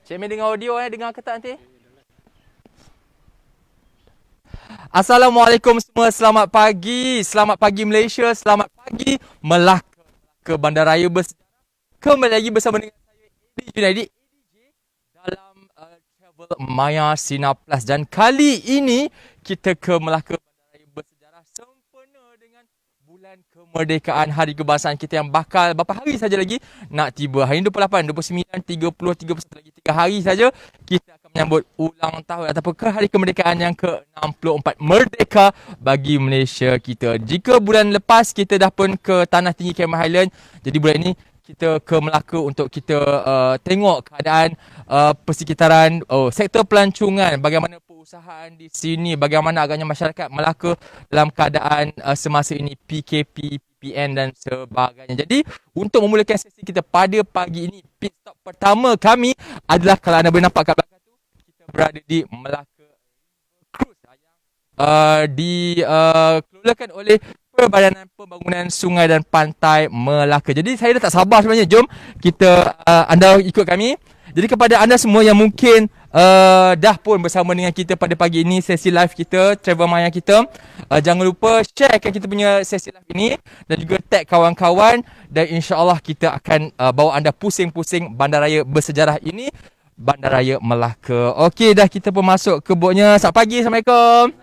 Cik Min dengar audio dengar ke tak nanti? Assalamualaikum semua, selamat pagi. Selamat pagi Malaysia, selamat pagi Melaka ke Bandaraya Bersejarah. Kembali lagi bersama dengan saya Edi Junaidi dalam Travel Maya Sinar Plus. Dan kali ini kita ke Melaka Bandaraya Bersejarah sempena dengan bulan kemerdekaan Hari Kebangsaan kita yang bakal berapa hari saja lagi nak tiba. Hari ini 28, 29, 30, 31 lagi 3 hari saja kita akan menyambut ulang tahun ataupun ke hari kemerdekaan yang ke-64 merdeka bagi Malaysia kita. Jika bulan lepas kita dah pun ke Tanah Tinggi Cameron Highland, jadi bulan ini kita ke Melaka untuk kita tengok keadaan persekitaran sektor pelancongan, bagaimana perusahaan di sini, bagaimana agaknya masyarakat Melaka dalam keadaan semasa ini PKP, PPN dan sebagainya. Jadi untuk memulakan sesi kita pada pagi ini, pit stop pertama kami adalah, kalau anda boleh nampak kat belakang tu, kita berada di Melaka Cruise yang dikelolakan oleh Perbadanan Pembangunan Sungai dan Pantai Melaka. Jadi saya dah tak sabar sebenarnya. Jom kita anda ikut kami. Jadi kepada anda semua yang mungkin dah pun bersama dengan kita pada pagi ini, sesi live kita, Travel Maya kita, jangan lupa sharekan kita punya sesi live ini dan juga tag kawan-kawan, dan insya-Allah kita akan bawa anda pusing-pusing bandaraya bersejarah ini, Bandaraya Melaka. Okey, dah kita pun masuk ke botnya. Selamat pagi, Assalamualaikum.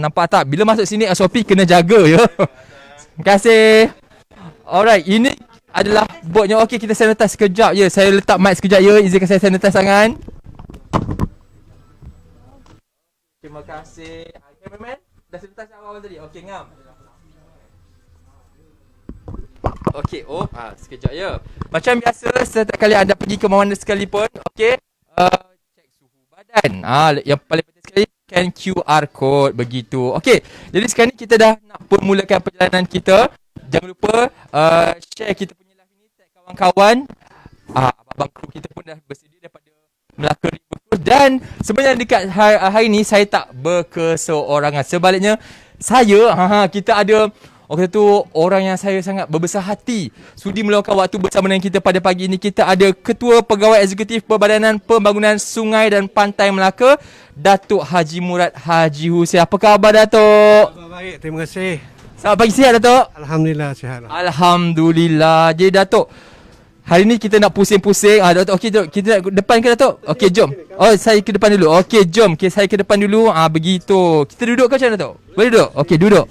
Nampak tak? Bila masuk sini SOP kena jaga ya. Terima kasih. Alright, ini adalah botnya. Okey, kita sanitize sekejap ya. Saya letak mic sekejap ya. Izinkan saya sanitize tangan. Terima kasih. Cameraman, dah sanitize awal tadi. Okey, ngam. Okey, sekejap ya. Macam biasa, setiap kali anda pergi ke mana sekalipun, okey, cek suhu badan. Yang paling penting sekali, scan QR code begitu. Okey, jadi sekarang ni kita dah nak pun mulakan perjalanan kita. Jangan lupa share kita punya live ni, tag kawan-kawan. Abang kru kita pun dah bersedia daripada Melaka River Cruise. Dan sebenarnya dekat hari ni saya tak berkeseorangan. Sebaliknya saya kita ada orang yang saya sangat berbesar hati sudi meluangkan waktu bersama dengan kita pada pagi ini. Kita ada Ketua Pegawai Eksekutif Perbadanan Pembangunan Sungai dan Pantai Melaka, Datuk Haji Murad Haji Hussein. Apa khabar, Datuk? Baik, terima kasih. Selamat pagi, sihat Datuk? Alhamdulillah sihat. Alhamdulillah. Jadi Datuk, hari ni kita nak pusing-pusing. Datuk, okey Datuk, kita nak depan ke Datuk? Okey, jom. Saya ke depan dulu. Okey, jom. Saya ke depan dulu. Begitu. Kita duduk ke macam mana Datuk? Boleh duduk? Okey, duduk.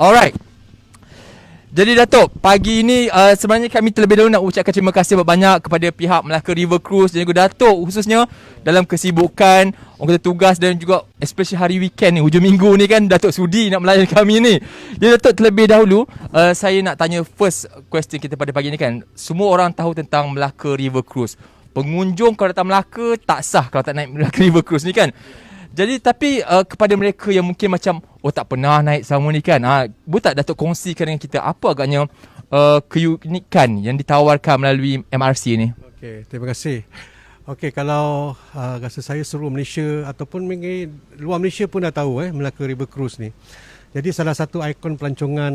Alright. Jadi Datuk, pagi ini sebenarnya kami terlebih dahulu nak ucapkan terima kasih banyak kepada pihak Melaka River Cruise dan juga Datuk khususnya dalam kesibukan tugas dan juga especially hari weekend ni, hujung minggu ni kan, Datuk sudi nak melayan kami ni. Jadi Datuk, terlebih dahulu saya nak tanya first question kita pada pagi ni kan. Semua orang tahu tentang Melaka River Cruise. Pengunjung kalau datang Melaka tak sah kalau tak naik Melaka River Cruise ni kan. Jadi tapi kepada mereka yang mungkin macam tak pernah naik sama ni kan, boleh tak Datuk kongsikan dengan kita apa agaknya keunikan yang ditawarkan melalui MRC ni? Okey, terima kasih. Okey, kalau rasa saya seluruh Malaysia ataupun luar Malaysia pun dah tahu Melaka River Cruise ni. Jadi salah satu ikon pelancongan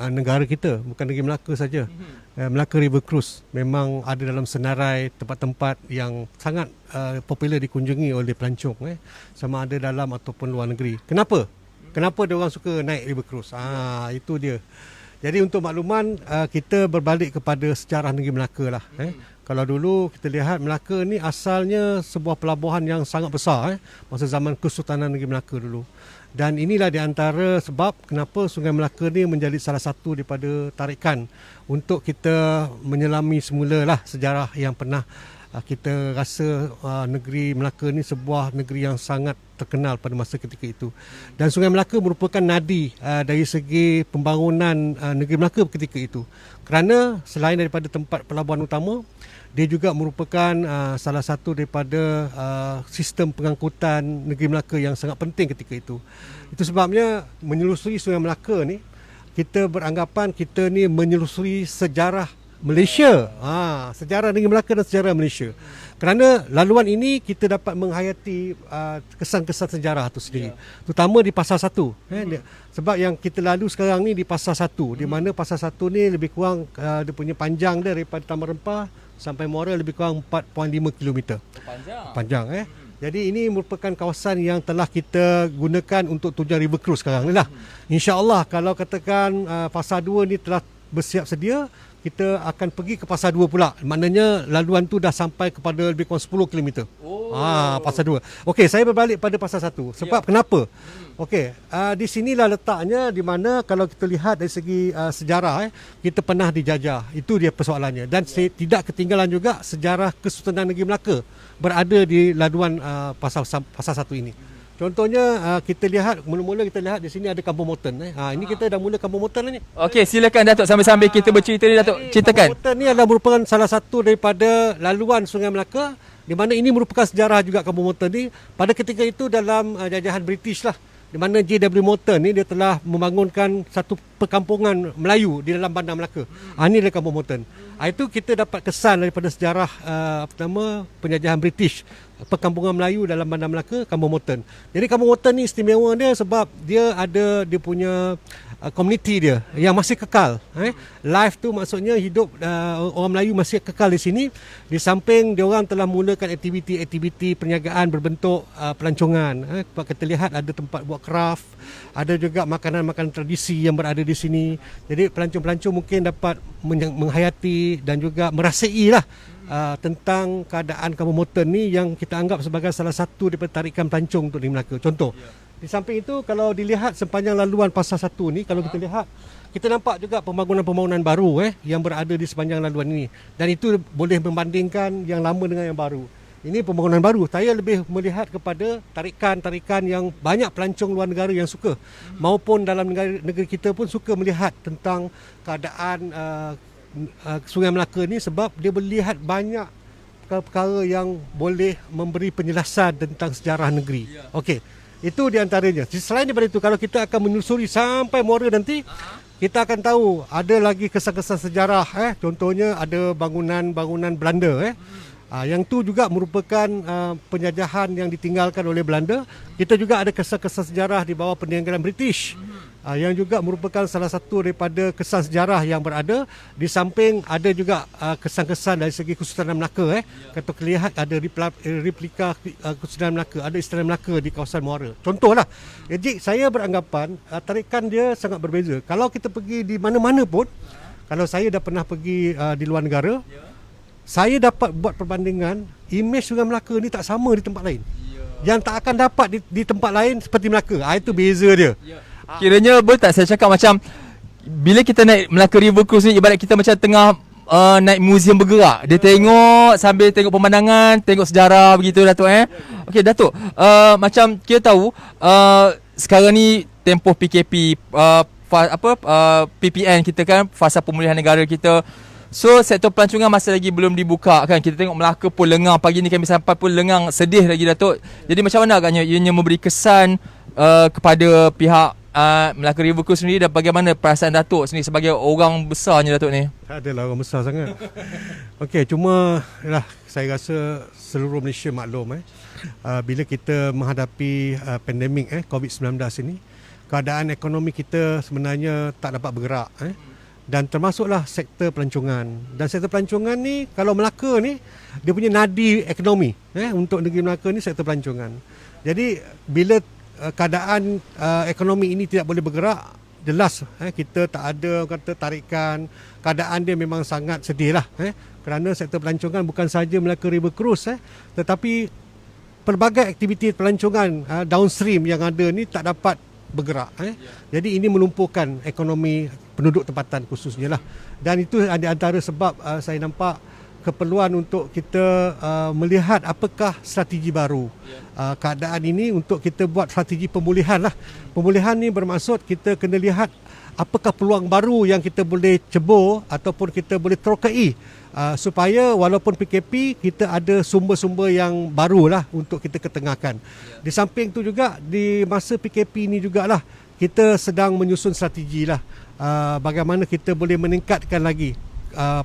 negara kita, bukan negeri Melaka saja. Melaka River Cruise memang ada dalam senarai tempat-tempat yang sangat popular dikunjungi oleh pelancong, sama ada dalam ataupun luar negeri. Kenapa? Kenapa dia orang suka naik River Cruise? Itu dia. Jadi untuk makluman, kita berbalik kepada sejarah negeri Melaka lah. Kalau dulu kita lihat, Melaka ni asalnya sebuah pelabuhan yang sangat besar masa zaman Kesultanan Negeri Melaka dulu. Dan inilah di antara sebab kenapa Sungai Melaka ni menjadi salah satu daripada tarikan untuk kita menyelami semulalah sejarah yang pernah kita rasa negeri Melaka ni sebuah negeri yang sangat terkenal pada masa ketika itu. Dan Sungai Melaka merupakan nadi dari segi pembangunan negeri Melaka ketika itu. Kerana selain daripada tempat pelabuhan utama, dia juga merupakan salah satu daripada sistem pengangkutan negeri Melaka yang sangat penting ketika itu. Itu sebabnya menyelusuri Sungai Melaka ni, kita beranggapan kita ni menyelusuri sejarah Malaysia. Sejarah negeri Melaka dan sejarah Malaysia. Kerana laluan ini kita dapat menghayati kesan-kesan sejarah itu sendiri. Terutama di Pasar 1. Sebab yang kita lalu sekarang ni di Pasar 1, di mana Pasar 1 ni lebih kurang dia punya panjang dia daripada Taman Rempah sampai Muara lebih kurang 4.5 km. Panjang Jadi ini merupakan kawasan yang telah kita gunakan untuk tujuan river cruise sekarang ni lah. InsyaAllah kalau katakan fasa 2 ni telah bersiap sedia, kita akan pergi ke fasa 2 pula. Maknanya laluan tu dah sampai kepada lebih kurang 10 km. Fasa 2. Okey, saya berbalik pada fasa 1. Sebab kenapa? Okey, di sinilah letaknya di mana kalau kita lihat dari segi sejarah kita pernah dijajah. Itu dia persoalannya. Dan tidak ketinggalan juga sejarah Kesultanan Negeri Melaka berada di laluan fasa 1 ini. Contohnya kita lihat mula-mula kita lihat di sini ada Kampung Moten. Ini kita dah mula Kampung Moten ni. Okey, silakan Datuk sambil-sambil kita bercerita ni Datuk. Ceritakan. Kampung Moten ni adalah merupakan salah satu daripada laluan Sungai Melaka, di mana ini merupakan sejarah juga Kampung Moten ni. Pada ketika itu dalam jajahan British lah, di mana J.W. Morton ni dia telah membangunkan satu perkampungan Melayu di dalam Bandar Melaka. Ini adalah Kampung Morton. Itu kita dapat kesan daripada sejarah penjajahan British, perkampungan Melayu dalam Bandar Melaka, Kampung Morton. Jadi Kampung Morton ni istimewa dia sebab dia ada dia punya komuniti dia yang masih kekal. Life tu maksudnya hidup orang Melayu masih kekal di sini. Di samping dia orang telah mulakan aktiviti-aktiviti perniagaan berbentuk pelancongan. Kita lihat ada tempat buat craft, ada juga makanan-makanan tradisi yang berada di sini. Jadi pelancong-pelancong mungkin dapat menghayati dan juga merasai lah tentang keadaan Kampung Morton ni yang kita anggap sebagai salah satu daripada tarikan pelancong untuk di Melaka. Contoh, di samping itu kalau dilihat sepanjang laluan fasa 1 ni, kalau kita lihat, kita nampak juga pembangunan-pembangunan baru yang berada di sepanjang laluan ini. Dan itu boleh membandingkan yang lama dengan yang baru. Ini pembangunan baru. Saya lebih melihat kepada tarikan-tarikan yang banyak pelancong luar negara yang suka. Maupun dalam negeri kita pun suka melihat tentang keadaan Sungai Melaka ni sebab dia melihat banyak perkara yang boleh memberi penjelasan tentang sejarah negeri. Okey, itu di antaranya. Selain daripada itu, kalau kita akan menyusuri sampai Muara nanti, kita akan tahu ada lagi kesan-kesan sejarah. Contohnya ada bangunan-bangunan Belanda. Yang tu juga merupakan penjajahan yang ditinggalkan oleh Belanda. Kita juga ada kesan-kesan sejarah di bawah peninggalan British, yang juga merupakan salah satu daripada kesan sejarah yang berada. Di samping ada juga kesan-kesan dari segi Kesultanan Melaka. Kata lihat ada replika Kesultanan Melaka, ada Istana Melaka di kawasan Muara. Contohlah. Jadi saya beranggapan tarikan dia sangat berbeza. Kalau kita pergi di mana-mana pun, kalau saya dah pernah pergi di luar negara, saya dapat buat perbandingan, imej Sungai Melaka ni tak sama di tempat lain. Yang tak akan dapat di tempat lain seperti Melaka. Itu beza dia. Kiranya boleh tak saya cakap macam bila kita naik Melaka River Cruise ni ibarat kita macam tengah naik museum bergerak. Dia tengok sambil tengok pemandangan, tengok sejarah begitu Datuk Okey Datuk, macam kita tahu sekarang ni tempoh PKP PPN kita kan, fasa pemulihan negara kita. So sektor pelancongan masih lagi belum dibuka kan. Kita tengok Melaka pun lengang, pagi ni kami sampai pun lengang, sedih lagi Datuk. Jadi macam mana agaknya ianya memberi kesan kepada pihak Melaka River Cruise sendiri, dan bagaimana perasaan Datuk sendiri sebagai orang besarnya Datuk ni? Tak adalah orang besar sangat. Okey, cuma saya rasa seluruh Malaysia maklum bila kita menghadapi pandemik COVID-19 ini, keadaan ekonomi kita sebenarnya tak dapat bergerak dan termasuklah sektor pelancongan. Dan sektor pelancongan ni, kalau Melaka ni dia punya nadi ekonomi untuk negeri Melaka ni sektor pelancongan. Jadi bila keadaan ekonomi ini tidak boleh bergerak, jelas kita tak ada kata tarikan. Keadaan dia memang sangat sedih lah kerana sektor pelancongan bukan sahaja Melaka River Cruise tetapi pelbagai aktiviti pelancongan downstream yang ada ni tak dapat bergerak. Jadi ini melumpuhkan ekonomi penduduk tempatan khususnya lah. Dan itu ada antara sebab saya nampak keperluan untuk kita melihat apakah strategi baru keadaan ini untuk kita buat strategi pemulihan lah. Pemulihan ni bermaksud kita kena lihat apakah peluang baru yang kita boleh cebur ataupun kita boleh terokai supaya walaupun PKP kita ada sumber-sumber yang baru lah untuk kita ketengahkan. Di samping tu juga di masa PKP ni jugalah kita sedang menyusun strategi lah bagaimana kita boleh meningkatkan lagi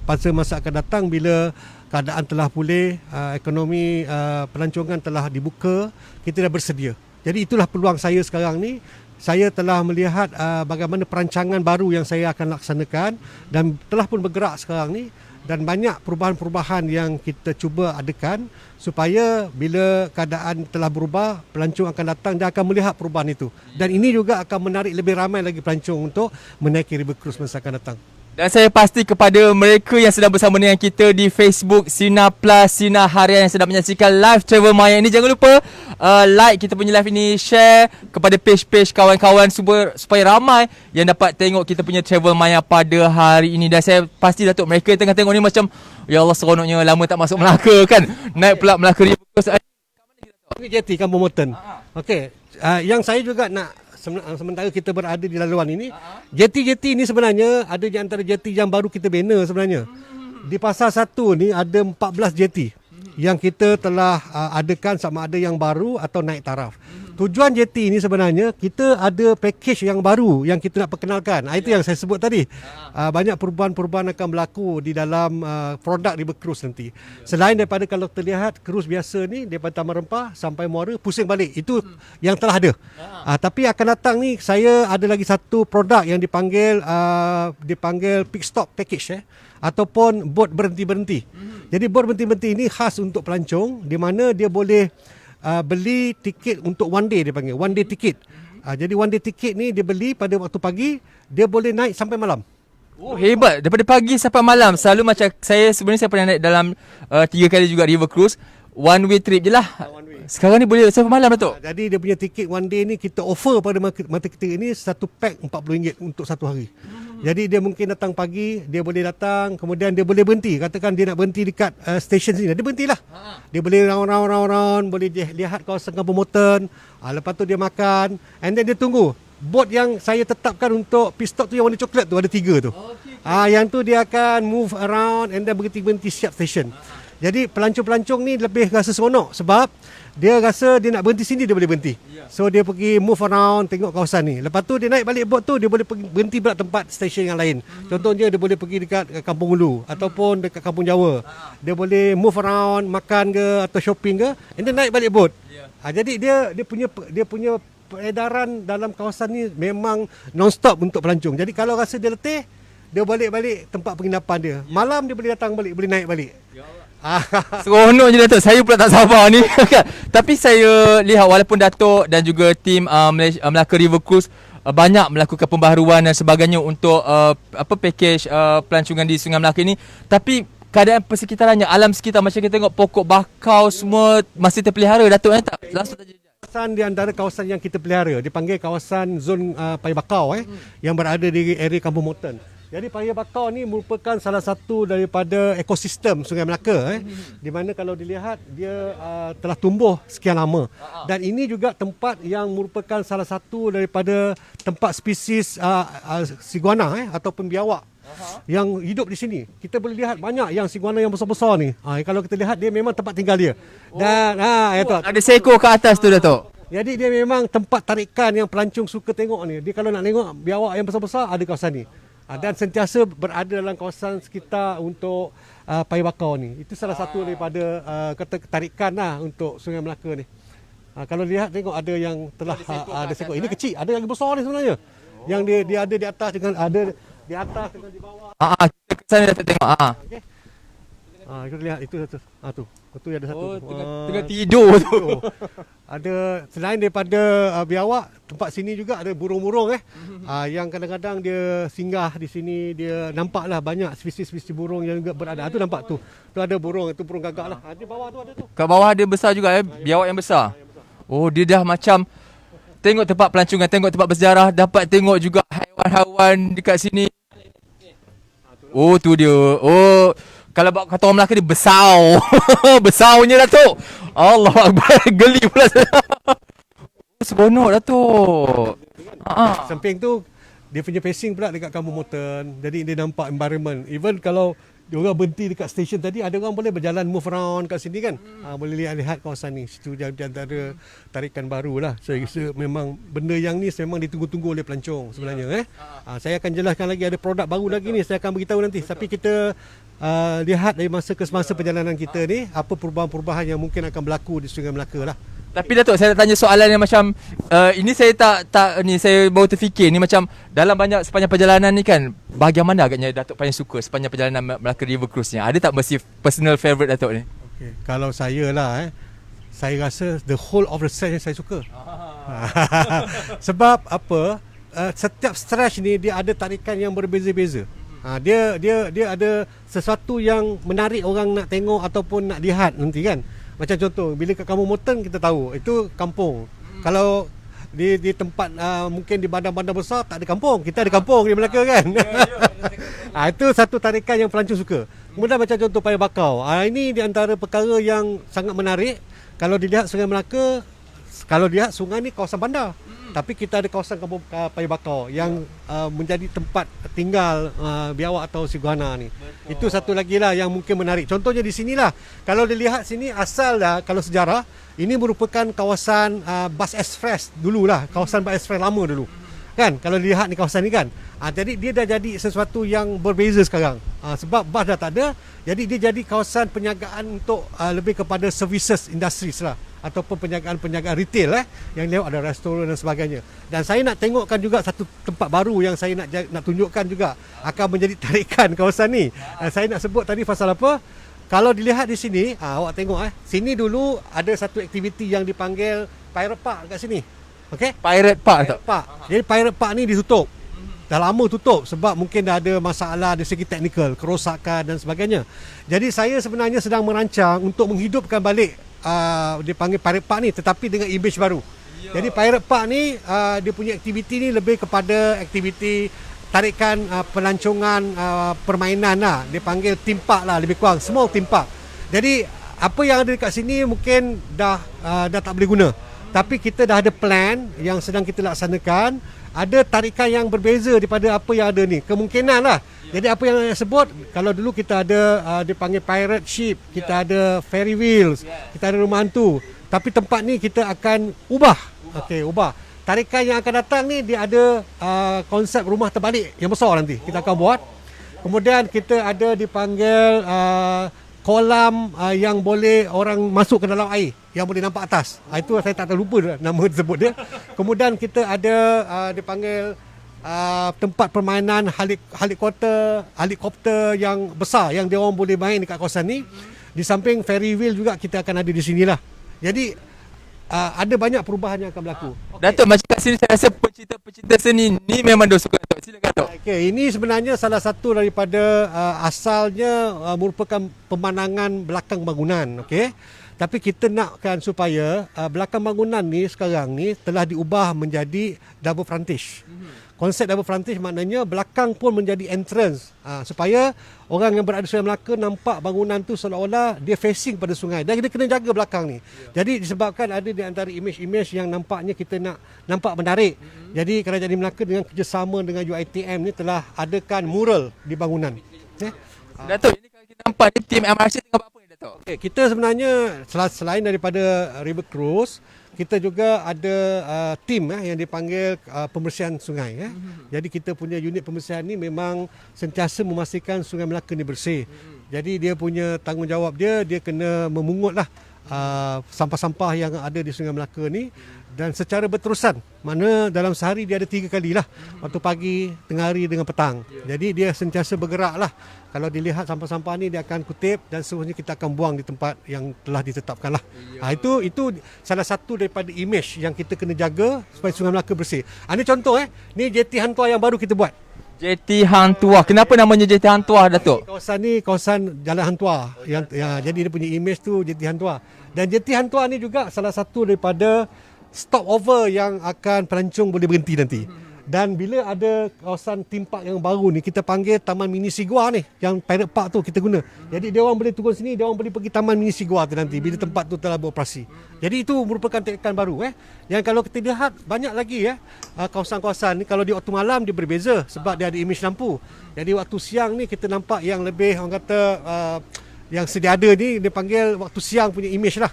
pada masa akan datang bila keadaan telah pulih, ekonomi pelancongan telah dibuka, kita dah bersedia. Jadi itulah peluang saya sekarang ni. Saya telah melihat bagaimana perancangan baru yang saya akan laksanakan dan telah pun bergerak sekarang ni. dan banyak perubahan-perubahan yang kita cuba adakan supaya bila keadaan telah berubah, pelancong akan datang, dia akan melihat perubahan itu. Dan ini juga akan menarik lebih ramai lagi pelancong untuk menaiki River Cruise masa akan datang. Dan saya pasti kepada mereka yang sedang bersama dengan kita di Facebook Sinar Plus, Sinar Harian yang sedang menyaksikan live Travel Maya ini, jangan lupa like kita punya live ini, share kepada page-page kawan-kawan supaya ramai yang dapat tengok kita punya Travel Maya pada hari ini. Dan saya pasti Datuk, mereka tengah tengok ni macam, ya Allah seronoknya, lama tak masuk Melaka kan, naik pula Melaka River Cruise. Ini jeti Kampung Mountain. Okey, yang saya juga nak sementara kita berada di laluan ini, jeti-jeti ni sebenarnya ada di antara jeti yang baru kita bina sebenarnya. Di Pasar 1 ni ada 14 jeti yang kita telah adakan, sama ada yang baru atau naik taraf. Tujuan jeti ini sebenarnya kita ada package yang baru yang kita nak perkenalkan. Itu yang saya sebut tadi. Banyak perubahan-perubahan akan berlaku di dalam produk River Cruise nanti. Selain daripada kalau terlihat cruise biasa ni daripada Taman Rempah sampai Muara pusing balik. Itu yang telah ada. Tapi akan datang ni saya ada lagi satu produk yang dipanggil pit stop package ataupun bot berhenti-berhenti. Jadi bot berhenti-berhenti ini khas untuk pelancong di mana dia boleh beli tiket untuk one day, dia panggil one day tiket. Jadi one day tiket ni dia beli pada waktu pagi, dia boleh naik sampai malam. Oh hebat, daripada pagi sampai malam. Selalu macam saya sebenarnya saya pernah naik dalam 3 kali juga River Cruise, one way trip je lah. Sekarang ni boleh sampai malam Datuk. Jadi dia punya tiket one day ni kita offer pada mata kita ini satu pack RM40 untuk satu hari. Jadi dia mungkin datang pagi, dia boleh datang, kemudian dia boleh berhenti. Katakan dia nak berhenti dekat stesen sini, dia berhentilah. Dia boleh round, boleh lihat kawasan Kampung Mountain. Lepas tu dia makan, and then dia tunggu. Bot yang saya tetapkan untuk pit stop tu yang warna coklat tu ada 3 tu. Yang tu dia akan move around and then berhenti-berhenti setiap stesen. Jadi pelancong-pelancong ni lebih rasa seronok sebab dia rasa dia nak berhenti sini, dia boleh berhenti. So dia pergi move around, tengok kawasan ni. Lepas tu dia naik balik bot tu, dia boleh pergi berhenti pula tempat stesen yang lain. Contohnya dia boleh pergi dekat Kampung Ulu ataupun dekat Kampung Jawa. Dia boleh move around, makan ke atau shopping ke, and then naik balik bot. Jadi dia punya peredaran dalam kawasan ni memang non-stop untuk pelancong. Jadi kalau rasa dia letih, dia balik-balik tempat penginapan dia. Malam dia boleh datang balik, boleh naik balik. Seronok je Datuk. Saya pula tak sabar ni. Tapi saya lihat walaupun Datuk dan juga tim Melaka River Cruise banyak melakukan pembaharuan dan sebagainya untuk package pelancongan di Sungai Melaka ni, tapi keadaan persekitarannya, alam sekitar, macam kita tengok pokok bakau semua masih terpelihara Datuk, tak langsung terjejas. Kawasan di antara kawasan yang kita pelihara dipanggil kawasan zon Paya Bakau yang berada di area Kampung Mountain. Jadi Paya Bakau ni merupakan salah satu daripada ekosistem Sungai Melaka di mana kalau dilihat dia telah tumbuh sekian lama. Dan ini juga tempat yang merupakan salah satu daripada tempat spesies siguana ataupun biawak yang hidup di sini. Kita boleh lihat banyak yang siguana yang besar-besar ni. Kalau kita lihat dia memang tempat tinggal dia. Dan ada seekor ke atas tu Datuk. Jadi dia memang tempat tarikan yang pelancong suka tengok ni. Dia kalau nak tengok biawak yang besar-besar ada kawasan ni. Dan sentiasa berada dalam kawasan sekitar untuk Paya Bakau ni. Itu salah satu daripada kata ketarikan lah untuk Sungai Melaka ni. Kalau lihat tengok ada yang telah ada seekor. Ini kecil, ada yang besar ni sebenarnya. Yang dia ada di atas dengan ada di atas dengan di bawah. Kita ke sana Datuk tengok. Okey. Kita lihat itu satu. Tu. Itu ada satu. Tengah tidur tu. Ada selain daripada biawak, tempat sini juga ada burung-burung yang kadang-kadang dia singgah di sini, dia nampaklah banyak spesies-spesies burung yang juga berada. Tu nampak tu. Tu ada burung, itu burung gagak lah. Di bawah tu ada tu. Kat bawah dia besar juga biawak yang besar. Oh, dia dah macam tengok tempat pelancongan, tengok tempat bersejarah, dapat tengok juga haiwan-haiwan dekat sini. Oh, tu dia. Oh, kalau kata orang Melaka dia besar. Besarnya Datuk. Allah Akbar, geli pula. Seronok Datuk. Samping tu dia punya facing pula dekat Kampung Mountain. Jadi dia nampak environment. Even kalau dia orang berhenti dekat stesen tadi, ada orang boleh berjalan move around kat sini kan. Boleh lihat kawasan ni. Situ di antara tarikan baru lah. Saya rasa memang benda yang ni memang ditunggu-tunggu oleh pelancong sebenarnya. Saya akan jelaskan lagi, ada produk baru lagi ni, saya akan beritahu nanti. Tapi kita lihat dari masa ke semasa perjalanan kita ni, apa perubahan-perubahan yang mungkin akan berlaku di Sungai Melaka lah. Tapi Datuk, saya nak tanya soalan yang macam ini saya tak ni saya baru terfikir ni, macam dalam banyak sepanjang perjalanan ni kan, bahagian mana agaknya Datuk paling suka sepanjang perjalanan Melaka River Cruise ni? Ada tak mesti personal favourite Datuk ni? Okay. Kalau saya lah saya rasa the whole of the stretch saya suka. Sebab apa? Setiap stretch ni dia ada tarikan yang berbeza-beza. Dia ada sesuatu yang menarik orang nak tengok ataupun nak lihat nanti kan. Macam contoh, bila kat Kampung Moten kita tahu itu kampung. Kalau di tempat mungkin di bandar-bandar besar tak ada kampung. Kita ada kampung di Melaka kan. Itu satu tarikan yang pelancong suka. Kemudian macam contoh Paya Bakau. Ini di antara perkara yang sangat menarik. Kalau dilihat Sungai Melaka, kalau dilihat sungai ni kawasan bandar. Tapi kita ada kawasan Kampung Paya Bakau yang menjadi tempat tinggal biawak atau siguana ni. Itu satu lagi lah yang mungkin menarik. Contohnya di sinilah. Kalau dilihat sini asal dah, kalau sejarah, ini merupakan kawasan bus express dululah. Kawasan bus express lama dulu. Kan? Kalau dilihat ni kawasan ni kan. Jadi dia dah jadi sesuatu yang berbeza sekarang. Sebab bus dah tak ada. Jadi dia jadi kawasan penjagaan untuk lebih kepada services industries lah. Ataupun penjagaan retail yang lewat ada restoran dan sebagainya. Dan saya nak tengokkan juga satu tempat baru yang saya nak tunjukkan juga akan menjadi tarikan kawasan ni. Saya nak sebut tadi pasal apa? Kalau dilihat di sini, awak tengok sini dulu ada satu aktiviti yang dipanggil Pirate Park kat sini. Okey? Pirate Park tak? Jadi Pirate Park ni ditutup. Dah lama tutup sebab mungkin dah ada masalah dari segi teknikal, kerosakan dan sebagainya. Jadi saya sebenarnya sedang merancang untuk menghidupkan balik dipanggil Pirate Park ni, tetapi dengan image baru. Jadi Pirate Park ni dia punya aktiviti ni lebih kepada aktiviti tarikan pelancongan permainan lah. Dia panggil theme park lah, lebih kurang small theme park. Jadi apa yang ada dekat sini mungkin dah tak boleh guna. Tapi kita dah ada plan yang sedang kita laksanakan. Ada tarikan yang berbeza daripada apa yang ada ni. Kemungkinan lah. Jadi apa yang saya sebut, kalau dulu kita ada dipanggil pirate ship, kita ada ferry wheels, kita ada rumah hantu. Tapi tempat ni kita akan ubah. Okey, ubah. Tarikan yang akan datang ni dia ada konsep rumah terbalik yang besar nanti. Kita akan buat. Kemudian kita ada dipanggil kolam yang boleh orang masuk ke dalam air, yang boleh nampak atas. Itu saya tak terlupa nama tersebut dia. Kemudian kita ada dipanggil tempat permainan helikopter yang besar yang dia orang boleh main dekat kawasan ni. Di samping ferry wheel juga kita akan ada di sinilah. Jadi ada banyak perubahan yang akan berlaku. Datuk, macam kat sini saya rasa pecinta seni ni memang dia suka Datuk. Silakan Datuk. Okey, ini sebenarnya salah satu daripada asalnya merupakan pemandangan belakang bangunan, okey. Tapi kita nakkan supaya belakang bangunan ni sekarang ni telah diubah menjadi double frontage. Konsep double frontage maknanya belakang pun menjadi entrance supaya orang yang berada di Sungai Melaka nampak bangunan tu seolah-olah dia facing pada sungai. Dan kita kena jaga belakang ni. Jadi disebabkan ada di antara image-image yang nampaknya kita nak nampak menarik. Jadi Kerajaan Melaka dengan kerjasama dengan UiTM ni telah adakan mural di bangunan. Datuk, ini kalau kita nampak ni tim MRC tengah buat apa ni Datuk? Okay, kita sebenarnya selain daripada River Cruise, kita juga ada tim yang dipanggil pembersihan sungai. Jadi kita punya unit pembersihan ni memang sentiasa memastikan Sungai Melaka ni bersih. Jadi dia punya tanggungjawab dia kena memungutlah sampah-sampah yang ada di Sungai Melaka ni, dan secara berterusan. Mana dalam sehari dia ada 3 kali lah. Waktu pagi, tengah hari dengan petang. Jadi dia sentiasa bergerak lah. Kalau dilihat sampah-sampah ni dia akan kutip dan seterusnya kita akan buang di tempat yang telah ditetapkan lah. Itu salah satu daripada image yang kita kena jaga supaya Sungai Melaka bersih. Ini contoh ni JT Hang Tuah yang baru kita buat. JT Hang Tuah. Kenapa namanya JT Hang Tuah Datuk? Kawasan ni kawasan Jalan Hang Tuah. Jadi dia punya image tu JT Hang Tuah. Dan JT Hang Tuah ni juga salah satu daripada stopover yang akan pelancong boleh berhenti nanti. Dan bila ada kawasan theme park yang baru ni, kita panggil Taman Mini Sigua ni, yang Pirate Park tu kita guna. Jadi dia orang boleh turun sini, dia orang boleh pergi Taman Mini Sigua tu nanti bila tempat tu telah beroperasi. Jadi itu merupakan tarikan baru Yang kalau kita lihat banyak lagi kawasan-kawasan ni, kalau di waktu malam dia berbeza sebab dia ada image lampu. Jadi waktu siang ni kita nampak yang lebih orang kata yang sedia ada ni dia panggil waktu siang punya image lah.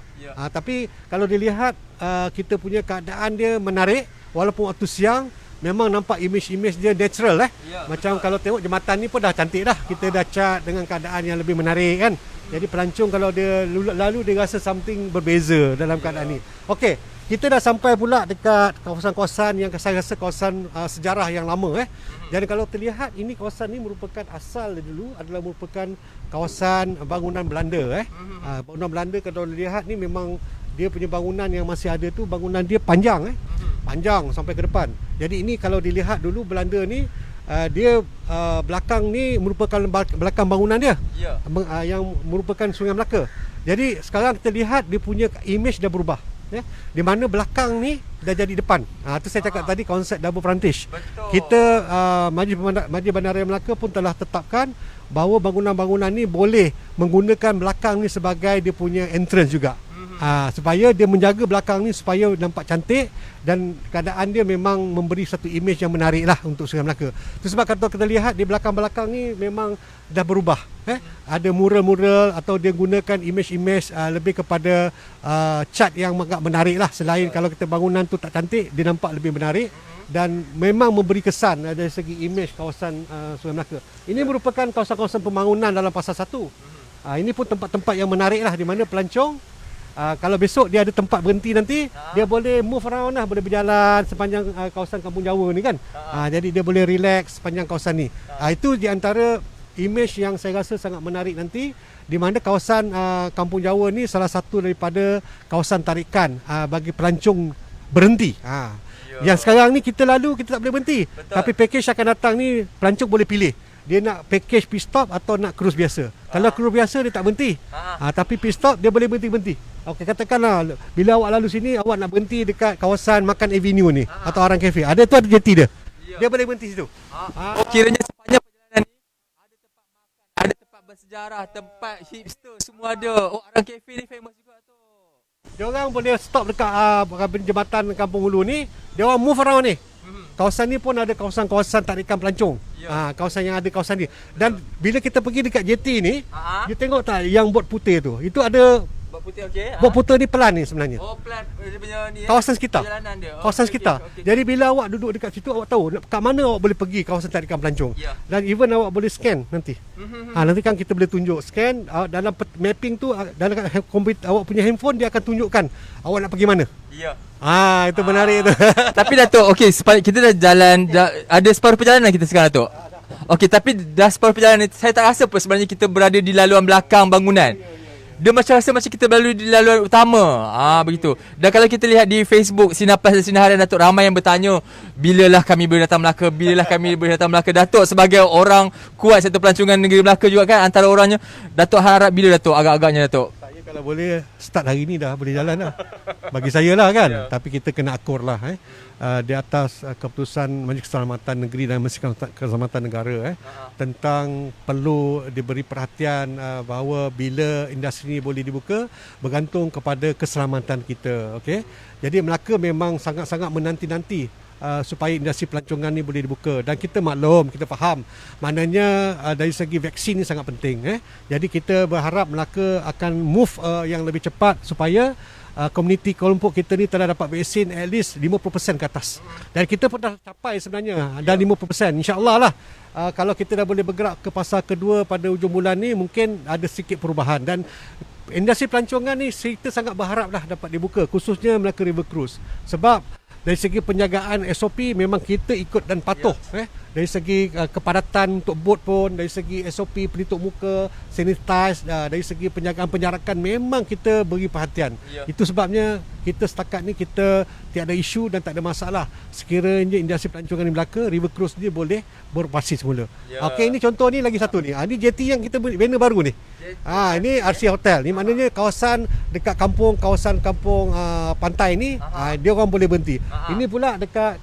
Tapi kalau dilihat kita punya keadaan dia menarik walaupun waktu siang. Memang nampak image-image dia natural Macam betul. Kalau tengok jembatan ni pun dah cantik dah. Kita dah cat dengan keadaan yang lebih menarik kan. Jadi pelancong kalau dia lalu dia rasa something berbeza dalam keadaan ni. Okey, kita dah sampai pula dekat kawasan-kawasan yang saya rasa kawasan sejarah yang lama Jadi kalau terlihat ini kawasan ni merupakan asal dulu adalah merupakan kawasan bangunan Belanda bangunan Belanda kalau lihat ni memang dia punya bangunan yang masih ada tu bangunan dia panjang panjang sampai ke depan. Jadi ini kalau dilihat dulu Belanda ni dia belakang ni merupakan belakang bangunan dia yang merupakan Sungai Melaka. Jadi sekarang kita lihat dia punya image dah berubah di mana belakang ni dah jadi depan. Tu saya cakap tadi konsep double frontage. Betul. Kita Majlis Bandaraya Melaka pun telah tetapkan bahawa bangunan-bangunan ni boleh menggunakan belakang ni sebagai dia punya entrance juga. Supaya dia menjaga belakang ni supaya nampak cantik dan keadaan dia memang memberi satu image yang menarik lah untuk Sungai Melaka. Itu sebab kalau kita lihat di belakang-belakang ni memang dah berubah. Ada mural-mural atau dia gunakan image-image lebih kepada cat yang agak menarik lah. Selain kalau kita bangunan tu tak cantik, dia nampak lebih menarik dan memang memberi kesan dari segi image kawasan Sungai Melaka. Ini merupakan kawasan-kawasan pembangunan dalam Pasar 1. Ini pun tempat-tempat yang menarik lah di mana pelancong kalau besok dia ada tempat berhenti nanti, dia boleh move around lah, boleh berjalan sepanjang kawasan Kampung Jawa ni kan. Jadi dia boleh relax sepanjang kawasan ni. Itu di antara image yang saya rasa sangat menarik nanti, di mana kawasan Kampung Jawa ni salah satu daripada kawasan tarikan bagi pelancong berhenti. Yang sekarang ni kita lalu kita tak boleh berhenti. Betul. Tapi package akan datang ni pelancong boleh pilih. Dia nak package pit stop atau nak cruise biasa. Kalau cruise biasa dia tak berhenti. Tapi pit stop dia boleh berhenti-berhenti. Okey, katakanlah bila awak lalu sini awak nak berhenti dekat kawasan Makan Avenue ni atau Arang Cafe. Ada tu ada jeti dia. Dia boleh berhenti situ. Kiranya sepanjang perjalanan ni ada tempat makan, ada tempat bersejarah, tempat hipster semua ada. Arang Cafe ni famous juga tu. Dia orang boleh stop dekat jembatan Kampung Hulu ni, dia orang move around ni. Kawasan ni pun ada kawasan-kawasan tarikan pelancong. Kawasan yang ada kawasan ni. Dan bila kita pergi dekat jeti ni, dia tengok tak yang bot putih tu. Itu ada bot putih okey. Bot putih ni pelan ni sebenarnya. Pelan dia punya ni. Kawasan sekitar. Perjalanan dia. Kawasan sekitar. Jadi bila awak duduk dekat situ awak tahu kat mana awak boleh pergi kawasan tarikan pelancong. Dan even awak boleh scan nanti. Nanti kan kita boleh tunjuk scan dalam mapping tu dalam komputer awak punya handphone dia akan tunjukkan awak nak pergi mana. Itu menarik tu. Tapi Datuk, okey, kita dah jalan ada separuh perjalanan kita sekarang Datuk. Okey, tapi dah separuh perjalanan saya tak rasa pun sebenarnya kita berada di laluan belakang bangunan. Dia macam rasa macam kita berlalu di laluan utama. Begitu. Dan kalau kita lihat di Facebook Sinar Plus dan Sinar Harian Datuk, ramai yang bertanya, bilalah kami boleh datang Melaka, bilalah kami boleh datang Melaka. Datuk sebagai orang kuat sektor pelancongan negeri Melaka juga kan, antara orangnya, Datuk harap bila Datuk agak-agaknya Datuk? Saya kalau boleh start hari ni dah boleh jalan lah. Bagi saya lah kan. Tapi kita kena akur lah di atas keputusan Majlis Keselamatan Negeri dan Majlis Keselamatan Negara tentang perlu diberi perhatian bahawa bila industri ini boleh dibuka bergantung kepada keselamatan kita. Okey. Jadi Melaka memang sangat-sangat menanti-nanti supaya industri pelancongan ni boleh dibuka dan kita maklum, kita faham maknanya dari segi vaksin ni sangat penting. Jadi kita berharap Melaka akan move yang lebih cepat supaya komuniti kelompok kita ni telah dapat vaksin at least 50% ke atas. Dan kita pun dah capai sebenarnya dan 50%. InsyaAllah lah kalau kita dah boleh bergerak ke fasa kedua pada hujung bulan ni mungkin ada sedikit perubahan. Dan industri pelancongan ni kita sangat berharap dah dapat dibuka, khususnya Melaka River Cruise. Sebab dari segi penjagaan SOP memang kita ikut dan patuh. Dari segi kepadatan untuk bot pun, dari segi SOP pelitup muka, sanitize, dari segi penjagaan penjarakan memang kita beri perhatian. Itu sebabnya kita setakat ni kita tiada isu dan tak ada masalah. Sekiranya industri pelancongan di Melaka, River Cruise dia boleh beroperasi semula. Okey, ini contoh ni lagi satu ni. Ini jeti yang kita bina baru ni. Ini RC Hotel. Ni maknanya kawasan dekat kawasan kampung pantai ni, dia orang boleh berhenti. Ini pula dekat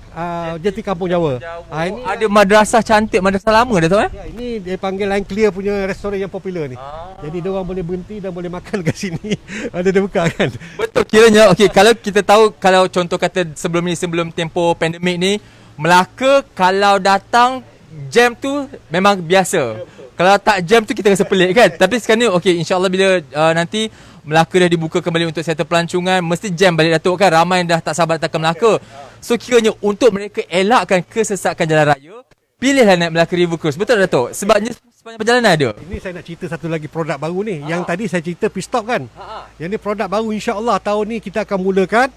jeti Kampung Jawa. Ini ada madrasah cantik, madrasah lama Datuk ini dia panggil Line Clear punya restoran yang popular ni. Jadi dia orang boleh berhenti dan boleh makan kat sini. Ada dia buka kan. Betul, kiranya okey, kalau kita tahu, kalau contoh kata sebelum tempoh pandemik ni, Melaka kalau datang jam tu memang biasa. Kalau tak jam tu kita rasa pelik kan. Tapi sekarang ni okey, insya-Allah bila nanti Melaka dah dibuka kembali untuk sektor pelancongan, mesti jam balik Datuk kan. Ramai dah tak sabar datang ke Melaka. So kiranya untuk mereka elakkan kesesakan jalan raya, pilihlah naik Melaka River Cruise. Betul Datuk? Sebabnya sepanjang perjalanan ada. Ini saya nak cerita satu lagi produk baru ni. Yang tadi saya cerita pit stop kan. Yang ni produk baru, insya-Allah tahun ni kita akan mulakan.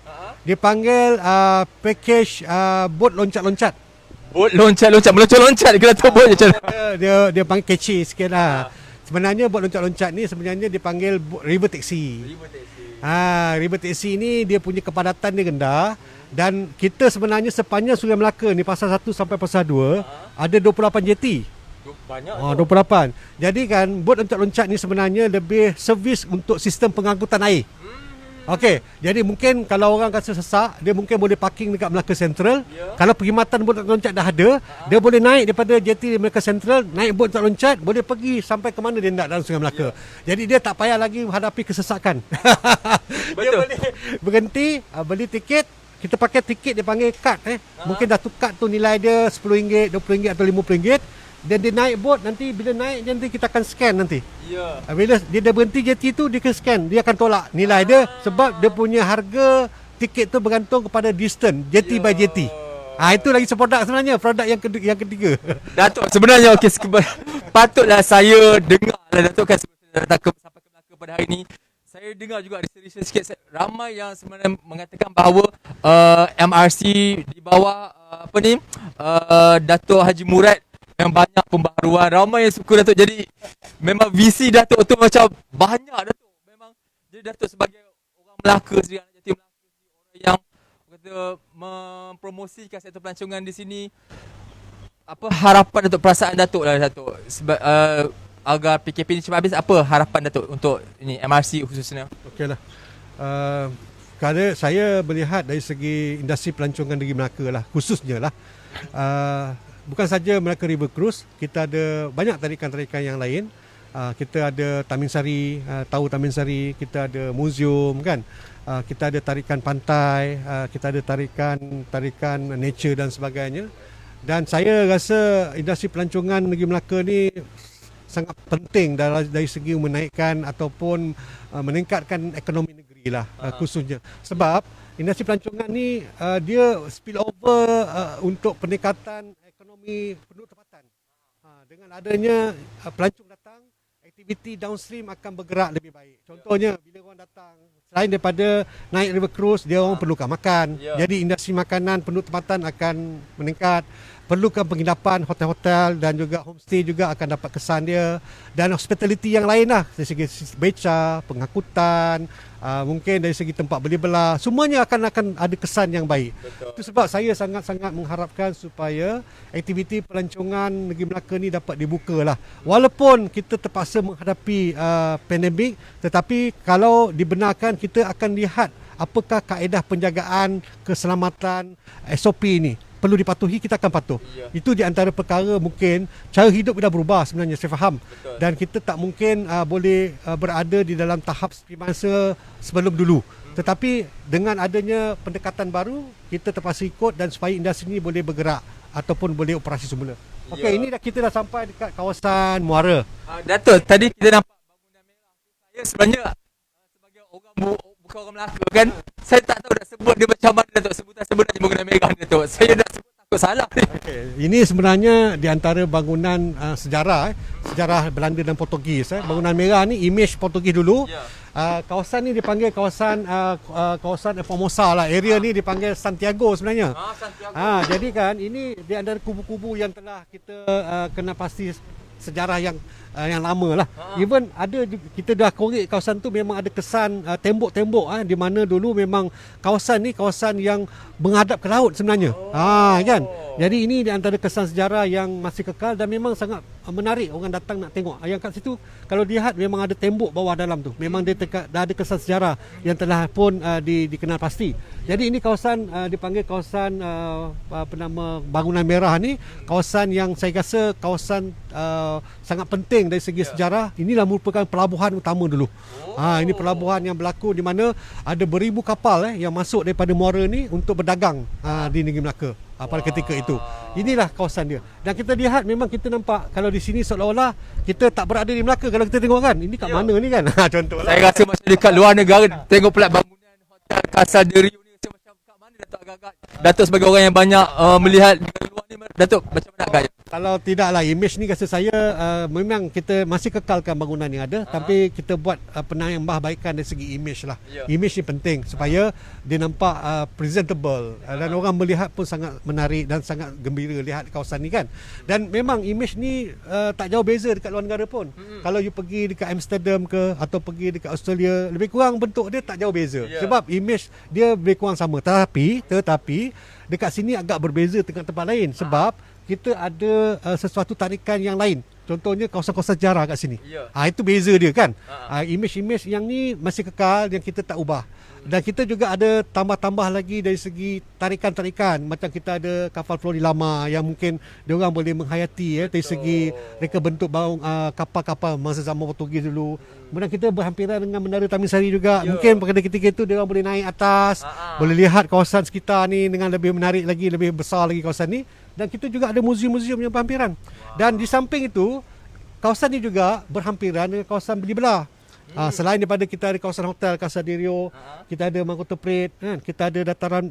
Dia panggil package bot loncat-loncat. Bot loncat-loncat, meloncat-loncat kita tahu bot macam mana. Dia panggil catchy sikit lah. Sebenarnya bot loncat-loncat ni sebenarnya dipanggil river taxi. River taxi ni dia punya kepadatan dia rendah. Dan kita sebenarnya sepanjang Sungai Melaka ni pasal 1 sampai pasal 2 ada 28 jeti. Banyak. 28. Jadi kan bot loncat-loncat ni sebenarnya lebih servis untuk sistem pengangkutan air. Okey, jadi mungkin kalau orang rasa sesak, dia mungkin boleh parking dekat Melaka Central. Kalau perkhidmatan bot loncat dah ada, dia boleh naik daripada jeti Melaka Central, naik bot loncat, boleh pergi sampai ke mana dia nak dalam Sungai Melaka. Jadi dia tak payah lagi menghadapi kesesakan. Dia boleh berhenti, beli tiket. Kita pakai tiket dia panggil kad Mungkin dah tu kad tu nilai dia RM10, RM20 atau RM50. Dan dia naik bot, nanti bila naik nanti kita akan scan nanti. Bila dia dah berhenti jeti tu, dia akan scan, dia akan tolak nilai dia sebab dia punya harga tiket tu bergantung kepada distance jeti by jeti. Itu lagi seproduk sebenarnya, produk yang ketiga. Datuk sebenarnya okey, patutlah saya dengar lah Datuk kan datang sampai ke Melaka pada hari ni. Saya dengar juga research sikit, ramai yang sebenarnya mengatakan bahawa MRC di bawah Datuk Haji Murad yang banyak pembaharuan, ramai yang suka Datuk. Jadi memang visi Datuk tu macam banyak Datuk. Memang jadi Datuk sebagai orang Melaka sendiri, anak jati Melaka sendiri, orang yang kata mempromosikan sektor pelancongan di sini. Apa harapan Datuk, perasaan Datuk lah Datuk sebab agar PKP ni cepat habis, apa harapan Datuk untuk ini MRC khususnya? Okeylah. Kerana saya melihat dari segi industri pelancongan negeri Melaka lah, khususnya lah. Bukan saja Melaka River Cruise, kita ada banyak tarikan-tarikan yang lain. Kita ada Tamin Sari, tahu Tamin Sari, kita ada museum kan. Kita ada tarikan pantai, kita ada tarikan nature dan sebagainya. Dan saya rasa industri pelancongan negeri Melaka ni sangat penting dari segi menaikkan ataupun meningkatkan ekonomi negeri lah khususnya. Sebab industri pelancongan ni dia spill over untuk peningkatan ekonomi penduduk tempatan. Dengan adanya pelancong datang, aktiviti downstream akan bergerak lebih baik. Contohnya bila orang datang, selain daripada naik river cruise, dia orang perlukan makan. Jadi industri makanan penduduk tempatan akan meningkat. Perlukan penginapan, hotel-hotel dan juga homestay juga akan dapat kesan dia. Dan hospitality yang lain lah, dari segi beca, pengangkutan, mungkin dari segi tempat beli belah, semuanya akan ada kesan yang baik. Itu sebab saya sangat-sangat mengharapkan supaya aktiviti pelancongan negeri Melaka ni dapat dibuka lah. Walaupun kita terpaksa menghadapi pandemik, tetapi kalau dibenarkan kita akan lihat apakah kaedah penjagaan keselamatan SOP ini. Perlu dipatuhi, kita akan patuh. Itu di antara perkara mungkin cara hidup dah berubah sebenarnya, saya faham. Dan kita tak mungkin boleh berada di dalam tahap seperti masa sebelum dulu. Tetapi dengan adanya pendekatan baru, kita terpaksa ikut dan supaya industri ini boleh bergerak ataupun boleh operasi semula. Okey, ini kita dah sampai dekat kawasan Muara. Datuk, tadi kita nampak bangunan merah. Saya sebenarnya sebagai orang bukan orang Melaka kan, saya tak tahu nak sebut dia macam mana Datuk, sebutan sebenarnya bangunan merah ni Datuk. Saya dah sebut takut salah. Okay. Ini sebenarnya di antara bangunan sejarah Belanda dan Portugis. Bangunan merah ni image Portugis dulu. Kawasan ni dipanggil kawasan Formosa lah. Area ni dipanggil Santiago sebenarnya. Santiago. Jadi kan ini di antara kubu-kubu yang telah kita kena pasti sejarah yang lama lah. Even ada kita dah korek kawasan tu, memang ada kesan tembok-tembok di mana dulu memang kawasan ni kawasan yang menghadap ke laut sebenarnya. Kan. Jadi ini di antara kesan sejarah yang masih kekal dan memang sangat menarik orang datang nak tengok. Yang kat situ kalau dilihat memang ada tembok bawah dalam tu. Memang dia dah ada kesan sejarah yang telah pun dikenal pasti. Jadi ini kawasan dipanggil kawasan bangunan merah ni, kawasan yang saya rasa kawasan sangat penting dari segi sejarah. Inilah merupakan pelabuhan utama dulu. Ini pelabuhan yang berlaku di mana ada beribu kapal yang masuk daripada Muara ni untuk berdagang di negeri Melaka pada ketika itu. Inilah kawasan dia. Dan kita lihat memang kita nampak kalau di sini seolah-olah kita tak berada di Melaka kalau kita tengok kan. Ini kat mana ni kan? Contohlah. Saya rasa macam dekat luar negara, tengok pula bangunan hotel Casa de Rio ni macam kat mana Datuk agak-agak. Datuk sebagai orang yang banyak melihat dari luar ni, Datuk macam mana agaknya? Kalau tidaklah image ni rasa saya memang kita masih kekalkan bangunan yang ada, tapi kita buat penambahbaikan dari segi image lah. Ya. Image ni penting supaya dia nampak presentable dan orang melihat pun sangat menarik dan sangat gembira lihat kawasan ni kan. Dan memang image ni tak jauh beza dekat luar negara pun. Kalau you pergi dekat Amsterdam ke atau pergi dekat Australia, lebih kurang bentuk dia tak jauh beza. Ya. Sebab image dia lebih kurang sama. Tetapi dekat sini agak berbeza dengan tempat lain sebab kita ada sesuatu tarikan yang lain. Contohnya kawasan-kawasan sejarah kat sini. Ya. Itu beza dia kan. Image-image yang ni masih kekal, yang kita tak ubah. Dan kita juga ada tambah-tambah lagi dari segi tarikan-tarikan. Macam kita ada kapal Flori lama yang mungkin diorang boleh menghayati dari segi mereka bentuk kapal-kapal masa zaman Portugis dulu. Kemudian kita berhampiran dengan Menara Taminsari juga. Mungkin pada ketika itu diorang boleh naik atas, boleh lihat kawasan sekitar ni dengan lebih menarik lagi, lebih besar lagi kawasan ni. Dan kita juga ada muzium-muzium yang berhampiran. Dan di samping itu, kawasan ini juga berhampiran dengan kawasan beli belah. Selain daripada kita ada kawasan hotel Casaderio, kita ada Mahkota Parade, kan? Kita ada dataran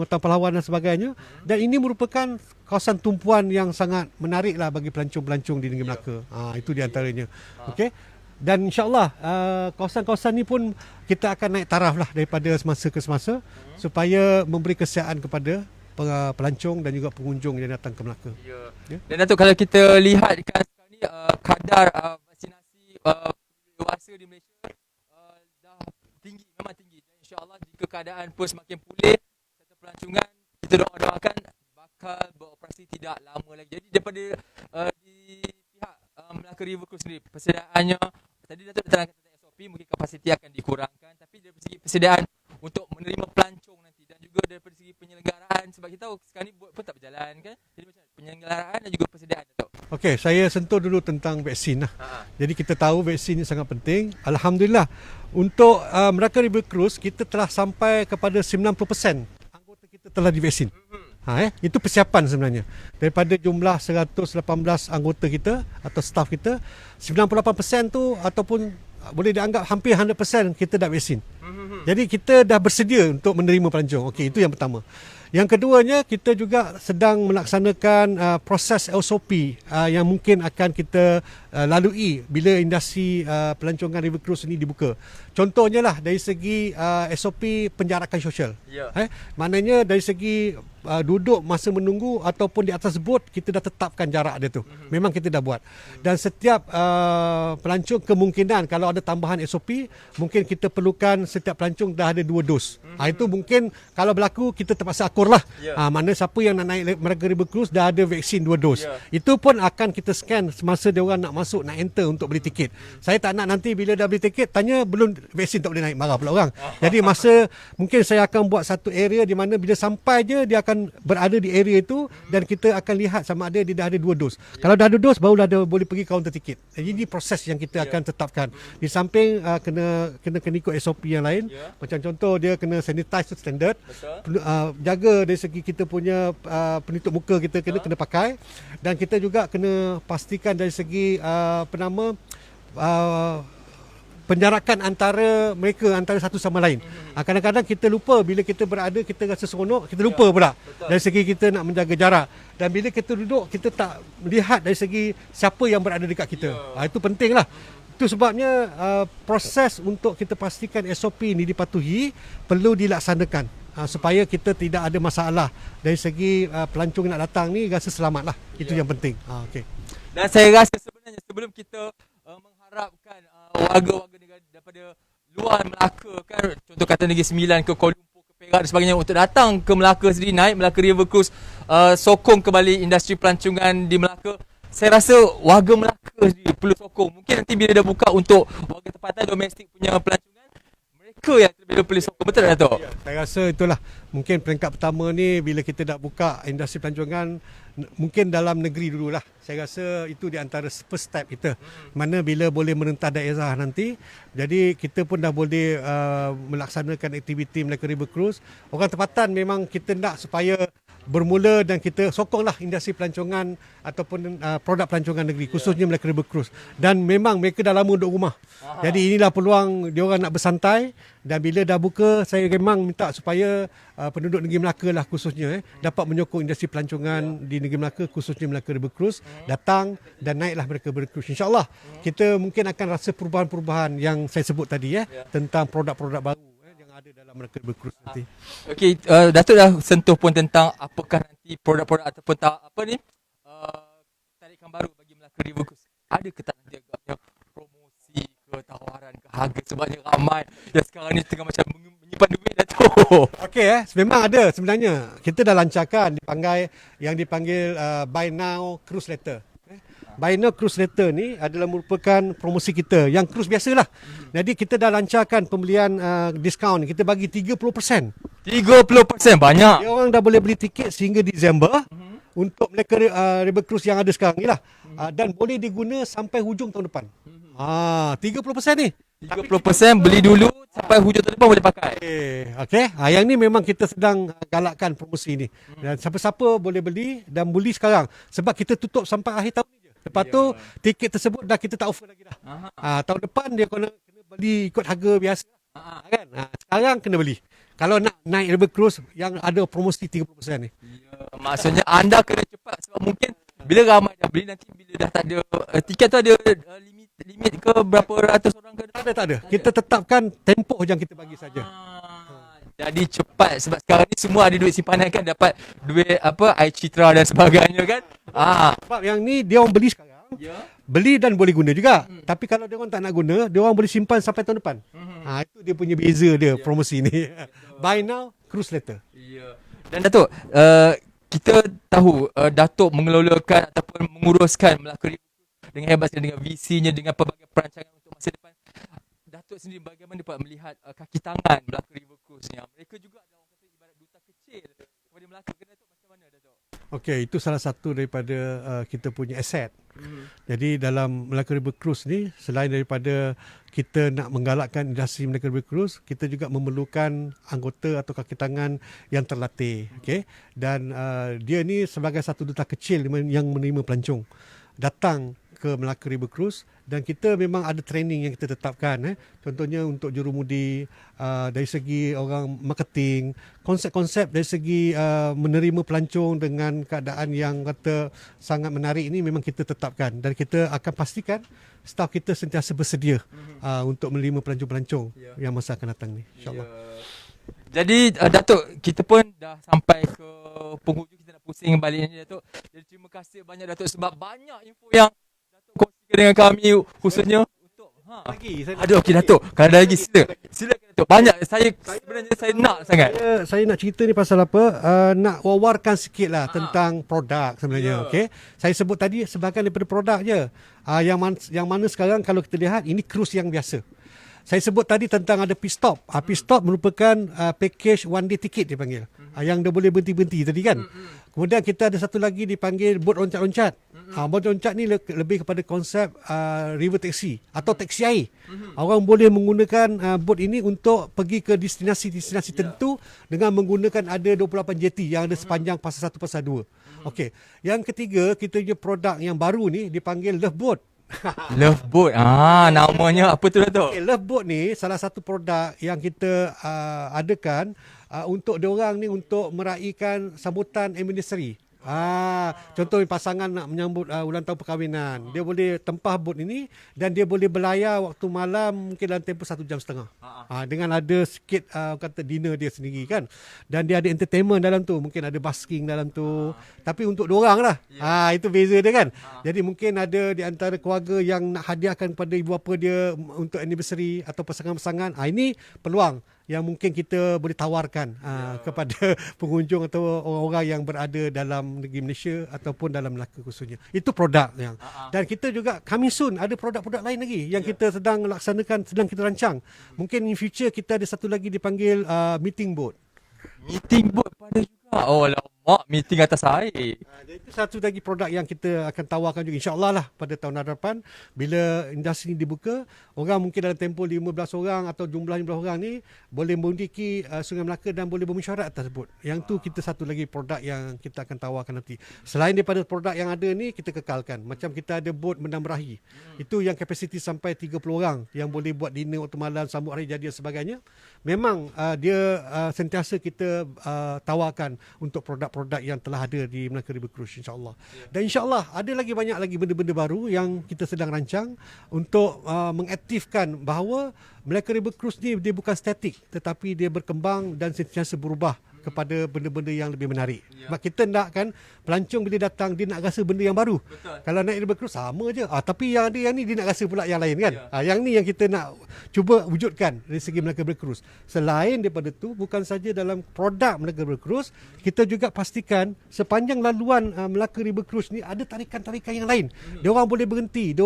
Tan Pahlawan dan sebagainya. Dan ini merupakan kawasan tumpuan yang sangat menarik lah bagi pelancong-pelancong di negeri Melaka. Itu di antaranya. Okey. Dan insyaAllah kawasan-kawasan ni pun kita akan naik taraf lah daripada semasa ke semasa supaya memberi kesiaan kepada pelancong dan juga pengunjung yang datang ke Melaka. Ya. Dan Datuk, kalau kita lihat kan sekarang ni kadar vaksinasi dewasa di Malaysia dah tinggi, memang tinggi. Dan insya-Allah jika keadaan pun semakin pulih serta pelancongan, kita doakan bakal beroperasi tidak lama lagi. Jadi daripada di pihak Melaka River Cruise sendiri, persediaannya tadi Datuk terangkan tentang SOP, mungkin kapasiti akan dikurangkan, tapi dari segi persediaan untuk menerima pelancong nanti dan juga daripada segi penyelenggaraan, sebab kita tahu sekarang ni bot pun tak berjalan kan. Jadi macam penyelenggaraan dan juga persediaan, Datuk. Okey, saya sentuh dulu tentang vaksin lah. Jadi kita tahu vaksin ini sangat penting. Alhamdulillah untuk Melaka River Cruise kita telah sampai kepada 90% anggota kita telah divaksin. Itu persiapan sebenarnya. Daripada jumlah 118 anggota kita atau staf kita, 98% tu ataupun boleh dianggap hampir 100% kita dah vaksin. Jadi kita dah bersedia untuk menerima pelancong. Okey, itu yang pertama. Yang keduanya, kita juga sedang melaksanakan proses SOP yang mungkin akan kita lalui bila industri pelancongan River Cruise ini dibuka. Contohnya lah dari segi SOP penjarakan sosial. Maknanya dari segi duduk masa menunggu ataupun di atas bot, kita dah tetapkan jarak dia tu. Memang kita dah buat. Dan setiap pelancong kemungkinan kalau ada tambahan SOP, mungkin kita perlukan setiap pelancong dah ada 2 dos. Itu mungkin kalau berlaku kita terpaksa akur lah. Mana siapa yang nak naik Melaka River Cruise dah ada vaksin 2 dos. Itu pun akan kita scan semasa dia orang nak masuk, nak enter untuk beli tiket. Saya tak nak nanti bila dah beli tiket tanya belum vaksin tak boleh naik, marah pula orang. Jadi mungkin saya akan buat satu area di mana bila sampai je dia akan berada di area itu dan kita akan lihat sama ada dia dah ada 2 dos. Kalau dah ada dos barulah dia boleh pergi kaunter tiket. Jadi ini proses yang kita akan tetapkan. Di samping kena ikut SOP yang lain. Macam contoh dia kena sanitize tu standard. Jaga dari segi kita punya penutup muka kita kena pakai, dan kita juga kena pastikan dari segi penjarakan antara mereka, antara satu sama lain. Kadang-kadang kita lupa bila kita berada, kita rasa seronok, kita lupa pula dari segi kita nak menjaga jarak. Dan bila kita duduk, kita tak melihat dari segi siapa yang berada dekat kita. Itu penting lah. Itu sebabnya proses untuk kita pastikan SOP ini dipatuhi perlu dilaksanakan supaya kita tidak ada masalah dari segi pelancong yang nak datang ni rasa selamat lah. Itu yang penting. Okay. Dan saya rasa sebenarnya sebelum kita mengharapkan warga-warga negara daripada luar Melaka kan, contoh kata Negeri Sembilan ke Kuala Lumpur ke Perak dan sebagainya, untuk datang ke Melaka sendiri, naik Melaka River Cruise, sokong kembali industri pelancongan di Melaka. Saya rasa warga Melaka sendiri perlu sokong. Mungkin nanti bila dah buka untuk warga tempatan domestik punya pelancongan, mereka yang terlebih dahulu perlu sokong. Betul tak, Datuk? Saya rasa itulah mungkin peringkat pertama ni bila kita dah buka industri pelancongan, mungkin dalam negeri dululah. Saya rasa itu di antara first step kita. Mana bila boleh merentah daerah nanti, jadi kita pun dah boleh melaksanakan aktiviti Melaka River Cruise. Orang tempatan memang kita nak supaya bermula dan kita sokonglah industri pelancongan ataupun produk pelancongan negeri, khususnya Melaka River Cruise. Dan memang mereka dah lama duduk rumah. Jadi inilah peluang diorang nak bersantai, dan bila dah buka, saya memang minta supaya penduduk negeri Melaka lah khususnya dapat menyokong industri pelancongan di negeri Melaka, khususnya Melaka River Cruise, datang dan naiklah Melaka River Cruise. InsyaAllah kita mungkin akan rasa perubahan-perubahan yang saya sebut tadi tentang produk-produk baru ada dalam Melaka River Cruise nanti. Okey, Datuk dah sentuh pun tentang apakah nanti produk-produk ataupun tarikan baru bagi Melaka River Cruise. Ada ke tak nanti agaknya promosi ke, tawaran ke, harga, sebabnya ramai yang sekarang ni tengah macam menyimpan duit, Datuk. Okey, memang ada sebenarnya. Kita dah lancarkan yang dipanggil Buy Now Cruise Letter. Buy Now Cruise Letter ni adalah merupakan promosi kita yang cruise biasalah. Jadi kita dah lancarkan pembelian diskaun. Kita bagi 30%. 30% banyak. Dia orang dah boleh beli tiket sehingga Disember untuk Melaka River Cruise yang ada sekarang ni lah. Dan boleh diguna sampai hujung tahun depan. 30% ni. 30% beli dulu sampai hujung tahun depan boleh pakai. Okey. Yang ni memang kita sedang galakkan promosi ni. Dan siapa-siapa boleh beli dan beli sekarang. Sebab kita tutup sampai akhir tahun ni. Lepas tu tiket tersebut dah kita tak offer lagi dah. Tahun depan dia kena beli ikut harga biasa. Kan? Sekarang kena beli. Kalau nak naik River Cruise yang ada promosi 30% ni. Maksudnya anda kena cepat sebab mungkin bila ramai dah beli, nanti bila dah tak ada tiket tu ada limit ke berapa ratus orang ke? Tak ada. Kita tetapkan tempoh yang kita bagi saja. Jadi cepat sebab sekarang ni semua ada duit simpanan kan, dapat duit air citra dan sebagainya kan. Sebab yang ni dia orang beli sekarang. Beli dan boleh guna juga. Tapi kalau dia orang tak nak guna, dia orang boleh simpan sampai tahun depan. Itu dia punya beza dia promosi ni. Buy Now Cruise Letter. Dan Datuk, kita tahu Datuk mengelolakan ataupun menguruskan Melaka River dengan hebat sekali, dengan visinya, dengan pelbagai perancangan untuk masa depan. Datuk sendiri bagaimana dapat melihat kaki tangan Melaka River Cruise ni? Mereka juga ada orang kata ibarat duta kecil kepada Melaka. Datuk, macam mana Datuk? Okey, itu salah satu daripada kita punya aset. Jadi dalam Melaka River Cruise ni, selain daripada kita nak menggalakkan industri Melaka River Cruise, kita juga memerlukan anggota atau kaki tangan yang terlatih. Okey, dan dia ni sebagai satu duta kecil yang menerima pelancong datang ke Melaka River Cruise, dan kita memang ada training yang kita tetapkan. Contohnya untuk jurumudi, dari segi orang marketing, konsep-konsep dari segi menerima pelancong dengan keadaan yang kata sangat menarik ini memang kita tetapkan, dan kita akan pastikan staf kita sentiasa bersedia untuk menerima pelancong-pelancong yang masa akan datang ni, insyaAllah. Jadi Datuk, kita pun dah sampai ke penghujung, kita nak pusing balik ni Datuk. Jadi terima kasih banyak Datuk sebab banyak info yang Datuk kongsikan dengan kami, khususnya untuk okey Datuk, kalau ada lagi silakan Datuk. Banyak sebenarnya saya nak sangat. Saya nak cerita ni pasal apa? Nak wawarkan sikit lah tentang produk sebenarnya. Okey, saya sebut tadi sebahagian daripada produk je. Yang mana sekarang kalau kita lihat ini cruise yang biasa. Saya sebut tadi tentang ada pit stop. Pit stop merupakan package one day ticket dia panggil. Yang dia boleh berhenti-berhenti tadi kan. Kemudian kita ada satu lagi dipanggil boat loncat-loncat. Boat loncat ni lebih kepada konsep river taxi atau taksi air. Orang boleh menggunakan boat ini untuk pergi ke destinasi-destinasi tertentu dengan menggunakan ada 28 jeti yang ada sepanjang pasal 1 pasal 2. Okey. Yang ketiga, kita punya produk yang baru ni dipanggil Love Boat. Love Boat. Namanya apa tu Datuk? Love Boat ni salah satu produk yang kita adakan untuk diorang ni untuk meraihkan sambutan anniversary. Contoh pasangan nak menyambut ulang tahun perkahwinan, dia boleh tempah bot ini dan dia boleh berlayar waktu malam mungkin dalam tempoh 1.5 jam. Dengan ada sikit kata dinner dia sendiri kan, dan dia ada entertainment dalam tu, mungkin ada basking dalam tu, tapi untuk diorang lah. Itu beza dia kan. Jadi mungkin ada di antara keluarga yang nak hadiahkan kepada ibu bapa dia untuk anniversary atau pasangan-pasangan. Ini peluang yang mungkin kita boleh tawarkan kepada pengunjung atau orang-orang yang berada dalam negeri Malaysia ataupun dalam Melaka khususnya. Itu produk yang. Dan kita juga coming soon ada produk-produk lain lagi yang kita sedang laksanakan, sedang kita rancang. Mungkin in future kita ada satu lagi dipanggil meeting boat. Meeting boat pada juga. Oh lama Mak, meeting atas air. Jadi itu satu lagi produk yang kita akan tawarkan juga insya-Allah lah pada tahun hadapan bila industri ini dibuka, orang mungkin dalam tempoh 15 orang atau jumlah 15 orang ni boleh mendiki Sungai Melaka dan boleh bermesyuarat tersebut. Yang tu kita satu lagi produk yang kita akan tawarkan nanti. Selain daripada produk yang ada ni kita kekalkan. Macam kita ada bot menang berahi. Itu yang kapasiti sampai 30 orang yang boleh buat dinner waktu malam, sambut hari jadi dan sebagainya. Memang dia sentiasa kita tawarkan untuk produk-produk yang telah ada di Melaka River Cruise insya-Allah. Dan insya-Allah ada lagi banyak lagi benda-benda baru yang kita sedang rancang untuk mengaktifkan bahawa Melaka River Cruise ni dia bukan statik tetapi dia berkembang dan sentiasa berubah kepada benda-benda yang lebih menarik. Sebab kita nak kan pelancong bila datang dia nak rasa benda yang baru. Betul. Kalau naik river cruise sama je. Tapi yang ada yang ni dia nak rasa pula yang lain kan. Yang ni yang kita nak cuba wujudkan dari segi Melaka River Cruise. Selain daripada tu bukan saja dalam produk Melaka River Cruise, kita juga pastikan sepanjang laluan Melaka River Cruise ni ada tarikan-tarikan yang lain. Dia orang boleh berhenti, dia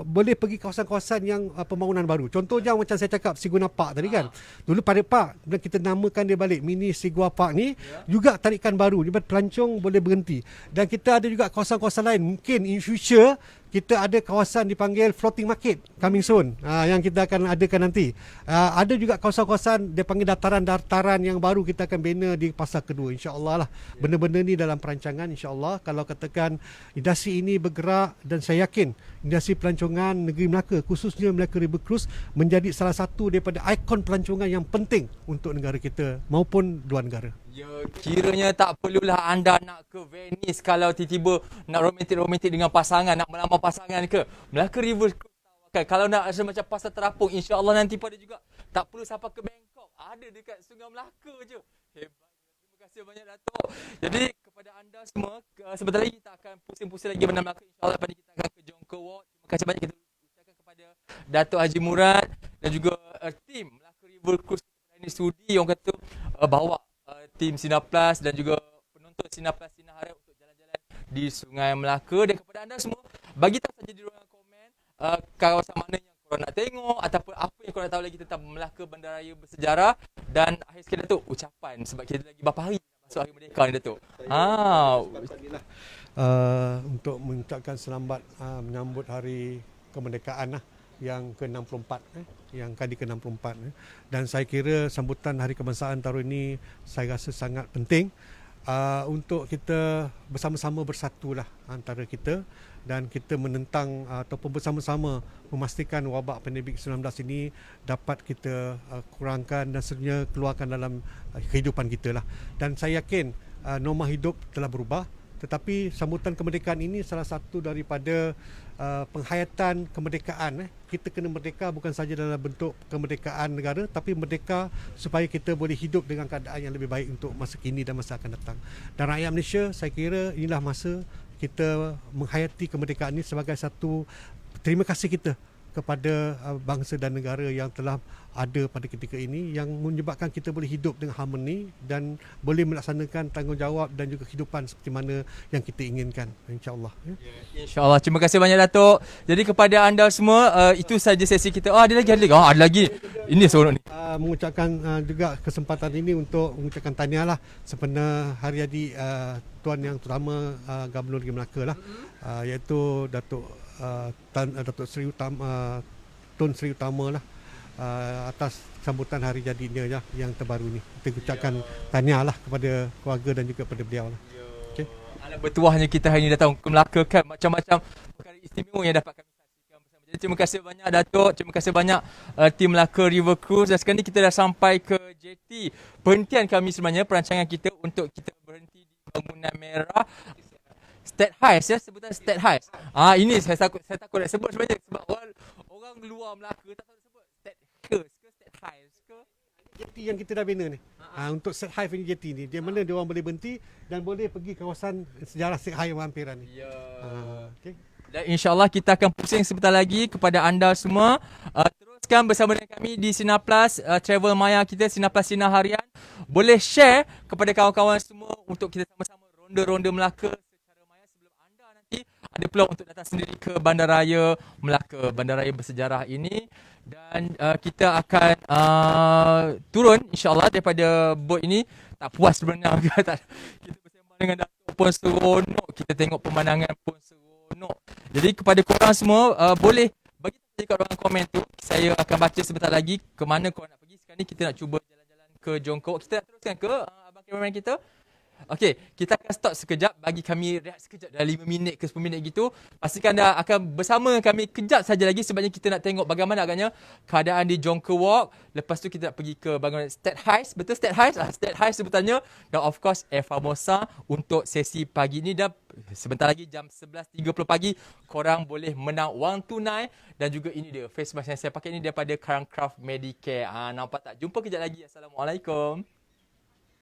boleh pergi kawasan-kawasan yang pembangunan baru. Contohnya macam saya cakap Siguna Park tadi kan. Dulu pada park dan kita namakan dia balik Mini Sigua Park ni juga tarikan baru di mana pelancong boleh berhenti. Dan kita ada juga kawasan-kawasan lain. Mungkin in future kita ada kawasan dipanggil floating market coming soon yang kita akan adakan nanti. Ada juga kawasan-kawasan dia panggil dataran-dataran yang baru kita akan bina di Pasar Kedua insya-Allah lah. Benda-benda ni dalam perancangan insya-Allah kalau katakan industri ini bergerak dan saya yakin industri pelancongan negeri Melaka khususnya Melaka River Cruise menjadi salah satu daripada ikon pelancongan yang penting untuk negara kita maupun luar negara. Ya, kiranya tak perlulah anda nak ke Venice kalau tiba-tiba nak romantik-romantik dengan pasangan, nak melamar pasangan ke. Melaka River Cruise tawarkan. Kalau nak rasa macam pasar terapung, insya-Allah nanti pada juga. Tak perlu sampai ke Bangkok. Ada dekat Sungai Melaka je. Hebat. Terima kasih banyak Datuk. Jadi kepada anda semua, sebentar lagi kita akan pusing-pusing lagi Bandar Melaka. InsyaAllah pada kita akan ke Jongko Ward. Terima kasih banyak kita ucapkan kepada Datuk Haji Murad dan juga tim Melaka River Cruise ini sudi yang kata bawa tim Sinaplas dan juga penonton Sinaplas Sinar Harian untuk jalan-jalan di Sungai Melaka. Dan kepada anda semua, bagi tahu saja di ruangan komen kawasan mana yang korang nak tengok ataupun apa yang korang nak tahu lagi tentang Melaka Bandaraya Bersejarah. Dan akhir sekali Datuk, ucapan sebab kita lagi berapa hari nak masuk Hari Merdeka ni Datuk. Untuk mengucapkan selamat menyambut Hari Kemerdekaan lah yang ke-64 yang kali ke-64 dan saya kira sambutan Hari Kebangsaan tahun ini saya rasa sangat penting untuk kita bersama-sama bersatulah antara kita dan kita menentang ataupun bersama-sama memastikan wabak pandemik 19 ini dapat kita kurangkan dan sebenarnya keluarkan dalam kehidupan kita lah. Dan saya yakin norma hidup telah berubah, tetapi sambutan kemerdekaan ini salah satu daripada penghayatan kemerdekaan. Kita kena merdeka bukan saja dalam bentuk kemerdekaan negara, tapi merdeka supaya kita boleh hidup dengan keadaan yang lebih baik untuk masa kini dan masa akan datang. Dan rakyat Malaysia, saya kira inilah masa kita menghayati kemerdekaan ini sebagai satu terima kasih kita kepada bangsa dan negara yang telah ada pada ketika ini, yang menyebabkan kita boleh hidup dengan harmoni dan boleh melaksanakan tanggungjawab dan juga kehidupan seperti mana yang kita inginkan, insya-Allah. InsyaAllah. Terima kasih banyak Datuk. Jadi kepada anda semua, itu saja sesi kita. Ada lagi. Ada lagi. Ini seronok ni. Mengucapkan juga kesempatan ini untuk mengucapkan tahniah lah sempena hari jadi Tuan Yang Terutama Gubernur Negeri Melaka lah, iaitu Datuk Seri Utama Tun Sri Utama lah, atas sambutan hari jadinya yang terbaru ni. Kita ucapkan tahniah lah kepada keluarga dan juga kepada beliau lah. Okay. Alah bertuahnya kita hari ini datang ke Melaka kan, macam-macam perkara istimewa yang dapat kami saksikan bersama. Jadi terima kasih banyak Datuk, terima kasih banyak tim Melaka River Cruise. Dan sekarang ni kita dah sampai ke JT. Perhentian kami sebenarnya, perancangan kita untuk kita berhenti di bangunan merah State Heights ya, sebutan State Heights. Ini saya takut nak sebut sebenarnya sebab orang luar Melaka tak tahu sebut State Heights ke State Heights ke. JT yang kita dah bina ni. Untuk State Heights ni JT ni, di mana dia orang boleh berhenti dan boleh pergi kawasan sejarah State Heights hampiran ni. Ya. Okay. Dan insya-Allah kita akan pusing sebentar lagi kepada anda semua. Teruskan bersama dengan kami di Sinaplas Travel Maya kita, Sinaplas Sinar Harian. Boleh share kepada kawan-kawan semua untuk kita sama-sama ronda-ronda Melaka secara maya sebelum anda nanti ada peluang untuk datang sendiri ke Bandaraya Melaka, Bandaraya Bersejarah ini. Dan kita akan turun insya-Allah daripada bot ini. Tak puas sebenarnya kita bersembang dengan Datuk pun seronok. Kita tengok pemandangan pun seronok. Jadi kepada korang semua, boleh bagi tahu kat ruangan komen tu. Saya akan baca sebentar lagi ke mana korang nak pergi. Sekarang ni kita nak cuba jalan-jalan ke Jongkok. Kita nak teruskan ke abang kameraman kita? Okey, kita akan stop sekejap, bagi kami rehat sekejap dalam 5 minit ke 10 minit gitu. Pastikan anda akan bersama kami kejap saja lagi sebabnya kita nak tengok bagaimana agaknya keadaan di Jonker Walk. Lepas tu kita nak pergi ke bagaimana State Heights, betul State Heights? State Heights sebutannya. Dan of course Air Formosa untuk sesi pagi ni. Dan sebentar lagi jam 11.30 pagi korang boleh menang wang tunai. Dan juga ini dia face mask yang saya pakai ni daripada Karang Craft Medicare. Nampak tak? Jumpa kejap lagi. Assalamualaikum.